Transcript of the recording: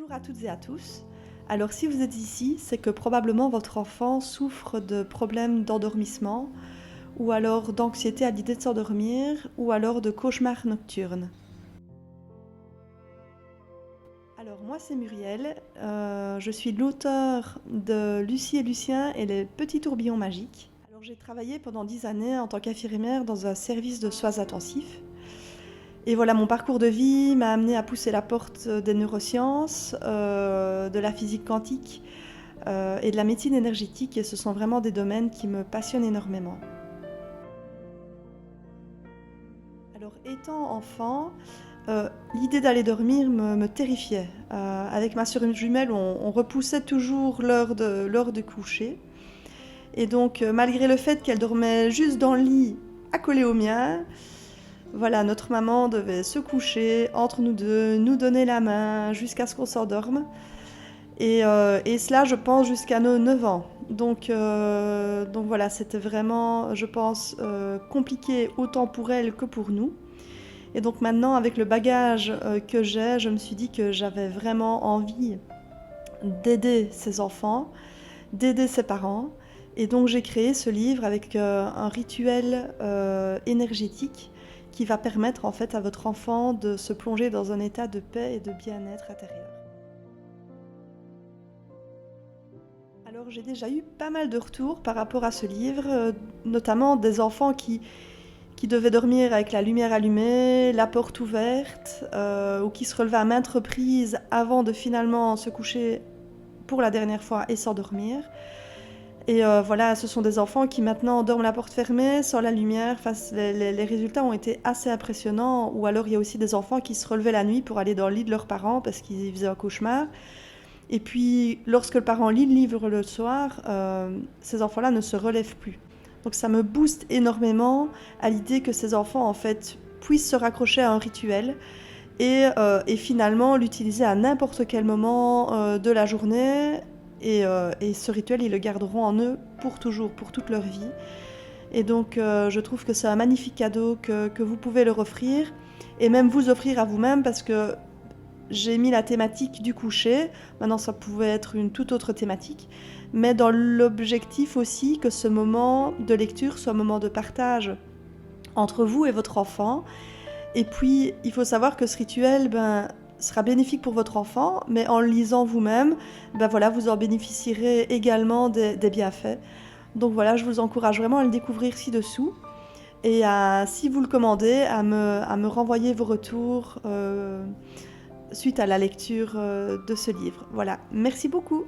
Bonjour à toutes et à tous. Alors si vous êtes ici, c'est que probablement votre enfant souffre de problèmes d'endormissement, ou alors d'anxiété à l'idée de s'endormir, ou alors de cauchemars nocturnes. Alors moi c'est Muriel, je suis l'auteure de Lucie et Lucien et les petits tourbillons magiques. Alors j'ai travaillé pendant 10 années en tant qu'infirmière dans un service de soins intensifs. Et voilà, mon parcours de vie m'a amené à pousser la porte des neurosciences, de la physique quantique et de la médecine énergétique, et ce sont vraiment des domaines qui me passionnent énormément. Alors, étant enfant, l'idée d'aller dormir me terrifiait. Avec ma sœur jumelle, on repoussait toujours l'heure de coucher. Et donc, malgré le fait qu'elle dormait juste dans le lit, accolée au mien, voilà, notre maman devait se coucher entre nous deux, nous donner la main jusqu'à ce qu'on s'endorme. Et cela, je pense, jusqu'à nos 9 ans. Donc voilà, c'était vraiment, je pense, compliqué autant pour elle que pour nous. Et donc maintenant, avec le bagage que j'ai, je me suis dit que j'avais vraiment envie d'aider ces enfants, d'aider ses parents. Et donc j'ai créé ce livre avec un rituel énergétique qui va permettre en fait à votre enfant de se plonger dans un état de paix et de bien-être intérieur. Alors j'ai déjà eu pas mal de retours par rapport à ce livre, notamment des enfants qui devaient dormir avec la lumière allumée, la porte ouverte, ou qui se relevaient à maintes reprises avant de finalement se coucher pour la dernière fois et s'endormir. Et voilà, ce sont des enfants qui maintenant dorment la porte fermée, sans la lumière. Enfin, les résultats ont été assez impressionnants. Ou alors il y a aussi des enfants qui se relevaient la nuit pour aller dans le lit de leurs parents parce qu'ils faisaient un cauchemar. Et puis, lorsque le parent lit le livre le soir, ces enfants-là ne se relèvent plus. Donc ça me booste énormément à l'idée que ces enfants, en fait, puissent se raccrocher à un rituel et finalement l'utiliser à n'importe quel moment de la journée. Et ce rituel, ils le garderont en eux pour toujours, pour toute leur vie. Et donc, je trouve que c'est un magnifique cadeau que vous pouvez leur offrir, et même vous offrir à vous-même, parce que j'ai mis la thématique du coucher. Maintenant, ça pouvait être une toute autre thématique, mais dans l'objectif aussi que ce moment de lecture soit un moment de partage entre vous et votre enfant. Et puis, il faut savoir que ce rituel sera bénéfique pour votre enfant, mais en le lisant vous-même, voilà, vous en bénéficierez également des bienfaits. Donc voilà, je vous encourage vraiment à le découvrir ci-dessous. Et si vous le commandez, à me renvoyer vos retours suite à la lecture de ce livre. Voilà, merci beaucoup.